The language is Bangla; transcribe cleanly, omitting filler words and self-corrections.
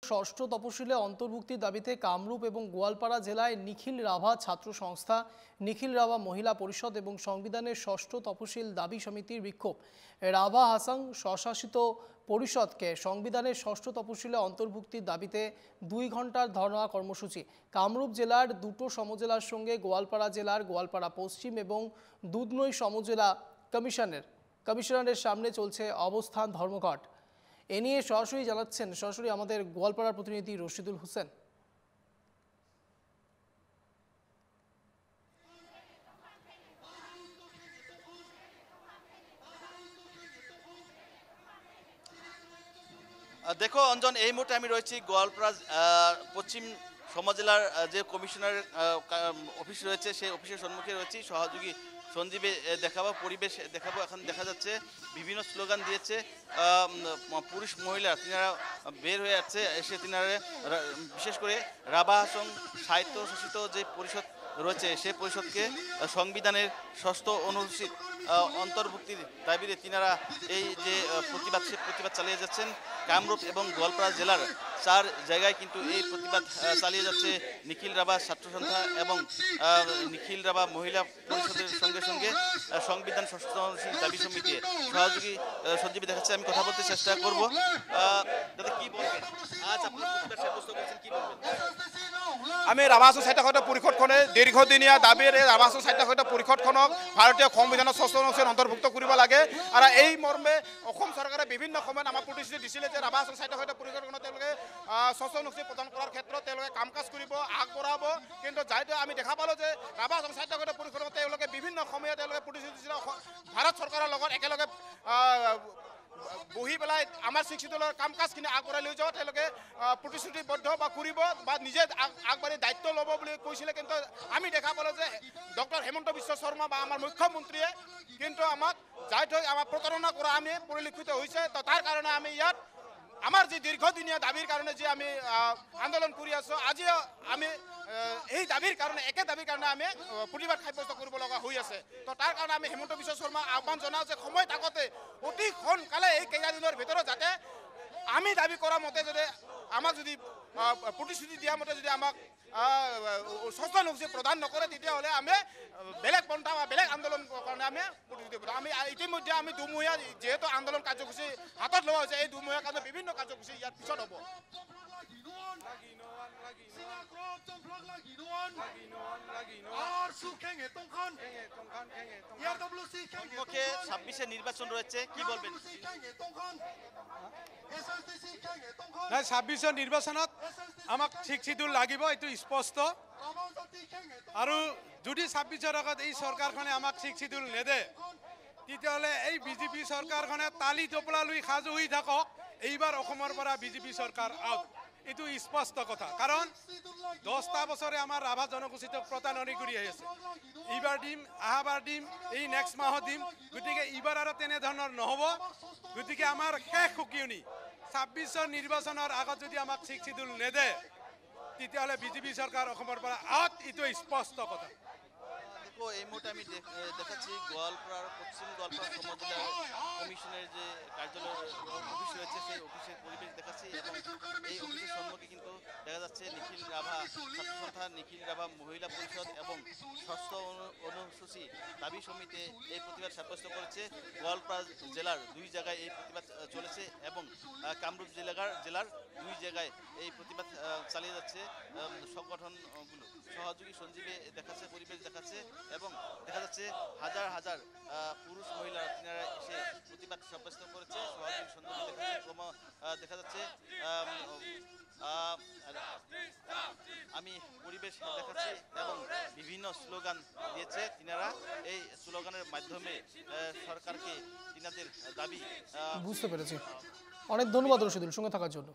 ষষ্ঠ তপশিলে অন্তর্ভুক্তির দাবিতে কামরূপ এবং গোয়ালপাড়া জেলায় নিখিল রাভা ছাত্র সংস্থা, নিখিল রাভা মহিলা পরিষদ এবং সংবিধানের ষষ্ঠ তপশিল দাবি সমিতির বিক্ষোভ। রাভা হাসাং স্বশাসিত পরিষদকে সংবিধানের ষষ্ঠ তপশিলে অন্তর্ভুক্তির দাবিতে 2 ঘন্টার ধর্ণা কর্মসূচি। কামরূপ জেলার দুটো সমজেলার সঙ্গে গোয়ালপাড়া জেলার গোয়ালপাড়া পশ্চিম এবং দুধনৈ সমজেলা কমিশনারের সামনে চলছে অবস্থান ধর্মঘট। এ নিয়ে সরাসরি আমাদের গোয়ালপাড়ার প্রতিনিধি রশিদুল হোসেন। দেখো অঞ্জন, এই মুহূর্তে আমি রয়েছি গোয়ালপাড়া পশ্চিম সমজেলার যে কমিশনার অফিস রয়েছে সেই অফিসের সম্মুখে রয়েছি। সহযোগী সঞ্জীবে দেখাবো, পরিবেশ দেখাবো। এখন দেখা যাচ্ছে বিভিন্ন স্লোগান দিয়েছে পুরুষ মহিলা, তিনারা বের হয়ে যাচ্ছে এসে তিনারা বিশেষ করে রাভা হাসাং স্বায়ত্তশাসিত যে পরিষদ রয়েছে সেই পরিষদকে সংবিধানের ষষ্ঠ অনুসূচিত অন্তর্ভুক্তির দাবিতে তিনারা এই যে প্রতিবাদ চালিয়ে যাচ্ছেন। কামরূপ এবং গোয়ালপাড়া জেলার 4 জায়গায় কিন্তু এই প্রতিবাদ চালিয়ে যাচ্ছে নিখিল রাভা ছাত্র সংস্থা এবং নিখিল রাভা মহিলা পরিষদের সঙ্গে সঙ্গে সংবিধান ষষ্ঠ দাবি সমিতি। সহযোগী সঞ্জীবী দেখাচ্ছে, আমি কথা বলতে চেষ্টা করবো। দাদা কি বলবেন, আজ আপনার প্রতিবাদ সাব্যস্ত করেছেন, কি বলবেন? আমি রাভা হাসাং সাহিত্য পরিষদখনে দীর্ঘদিনীয়া দাবীৰ ৰাভা হাসাং সাহিত্য পৰিষদখনক ভাৰতীয় সংবিধানৰ ষষ্ঠ অনুচ্ছেদ অন্তৰ্ভুক্ত কৰিব লাগে। আৰু এই মৰ্মে অসম চৰকাৰে বিভিন্ন সময়ত আমাক প্ৰতিশ্ৰুতি দিছিলে যে ৰাভা হাসাং সাহিত্য পৰিষদখনত তেওঁলোকে ষষ্ঠ অনুচ্ছেদ প্ৰদান কৰাৰ ক্ষেত্ৰত তেওঁলোকে কাম কাজ কৰিব, আগবঢ়াব। কিন্তু যাইতো আমি দেখা পালোঁ যে ৰাভা হাসাং সাহিত্য পৰিষদত তেওঁলোকে বিভিন্ন সময়ত তেওঁলোকে প্ৰতিশ্ৰুতি দিছিলে ভাৰত চৰকাৰৰ লগত একেলগে বহি পেলাই আমাৰ শিক্ষিতৰ কাম কাজখিনি আগবঢ়াই লৈ যাওঁ। তেওঁলোকে প্ৰতিশ্ৰুতিবদ্ধ বা কৰিব বা নিজে আগবাঢ়ি দায়িত্ব ল'ব বুলি কৈছিলে। কিন্তু আমি দেখা পালোঁ যে ডক্টৰ হিমন্ত বিশ্ব শৰ্মা বা আমাৰ মুখ্যমন্ত্ৰীয়ে কিন্তু আমাক যাই থৈ আমাক প্ৰতাৰণা কৰা আমি পৰিলক্ষিত হৈছে। তো তাৰ কাৰণে আমি ইয়াত আমাৰ যি দীৰ্ঘদিনীয়া দাবীৰ কাৰণে যি আমি আন্দোলন কৰি আছোঁ, আজি আমি এই দাবীৰ কাৰণে একে দাবীৰ কাৰণে আমি প্ৰতিবাদ সাব্যস্ত কৰিব লগা হৈ আছে। তো তাৰ কাৰণে আমি হিমন্ত বিশ্ব শৰ্মাক আহ্বান জনাওঁ যে সময় থাকোঁতে অতি সোনকালে এই কেইদিনৰ ভিতৰত যাতে আমি দাবী কৰা মতে যদি আমাক যদি প্ৰতিশ্ৰুতি দিয়া মতে যদি আমাক ষষ্ঠ অনুচ্ছেদ প্ৰদান নকৰে, তেতিয়াহ'লে আমি বেলেগ পন্থা বা বেলেগ আন্দোলন কাৰণে আমি প্ৰতিশ্ৰুতি দিম। আমি ইতিমধ্যে আমি দুমহীয়া যিহেতু আন্দোলন কাৰ্যসূচী হাতত লোৱা হৈছে, এই দুমহীয়া কাৰণে বিভিন্ন কাৰ্যসূচী ইয়াৰ পিছত হ'ব। সম্মুখে 26-এ নির্বাচন রয়েছে, কি বলবেন? 26-ৰ নিৰ্বাচনত আমাক ঠিক চিডুল লাগিব, এইটো স্পষ্ট। আৰু যদি 26-ৰ আগত এই চৰকাৰখনে আমাক ঠিক চিডুল নেদে, তেতিয়াহ'লে এই বিজেপি চৰকাৰখনে তালি টোপলা লৈ সাজু হৈ থাকক। এইবাৰ অসমৰ পৰা বিজেপি চৰকাৰ আউট, এইটো স্পষ্ট কথা। কাৰণ 10টা বছৰে আমাৰ ৰাভা জনগোষ্ঠীটোক প্ৰতাৰণি কৰি আহি আছে। এইবাৰ দিম, আহাবাৰ দিম, এই নেক্সট মাহত দিম। গতিকে এইবাৰ আৰু তেনেধৰণৰ নহ'ব। গতিকে আমাৰ শেষ সকিয়নি 26-ৰ নিৰ্বাচনৰ আগত যদি আমাক ঠিক চিডুল নেদে, তেতিয়াহ'লে বিজেপি চৰকাৰ অসমৰ পৰা আউট, এইটো স্পষ্ট কথা। এই মুহূর্তে আমি দেখাচ্ছি গোয়ালপাড়ার পশ্চিম গোয়ালপাড়া সমজেলা কমিশনের যে কার্যালয় অফিস রয়েছে সেই অফিসের পরিবেশ দেখাচ্ছি এবং এই অফিসের সম্মুখে কিন্তু দেখা যাচ্ছে নিখিল রাভা ছাত্র সংস্থা, নিখিল রাভা মহিলা পরিষদ এবং ষষ্ঠ অনুসূচি দাবি সমিতি এই প্রতিবাদ সাব্যস্ত করেছে। গোয়ালপাড়া জেলার 2 জায়গায় এই প্রতিবাদ চলেছে এবং কামরূপ জেলার 2 জায়গায় এই প্রতিবাদ চালিয়ে যাচ্ছে সংগঠনগুলো। সহযোগী সঞ্জীবে দেখাচ্ছে, পরিবেশ দেখাচ্ছে এবং দেখা যাচ্ছে হাজার হাজার পুরুষ মহিলা তিনারা এসে প্রতিবাদ সাব্যস্ত করেছে। সহযোগী সঞ্জীবে দেখা যাচ্ছে আমি পরিবেশ দেখাচ্ছি এবং বিভিন্ন স্লোগান দিয়েছে তিনারা। এই স্লোগানের মাধ্যমে সরকারকে তিনাদের দাবি বুঝতে পেরেছি। অনেক ধন্যবাদ রশিদুল সঙ্গে থাকার জন্য।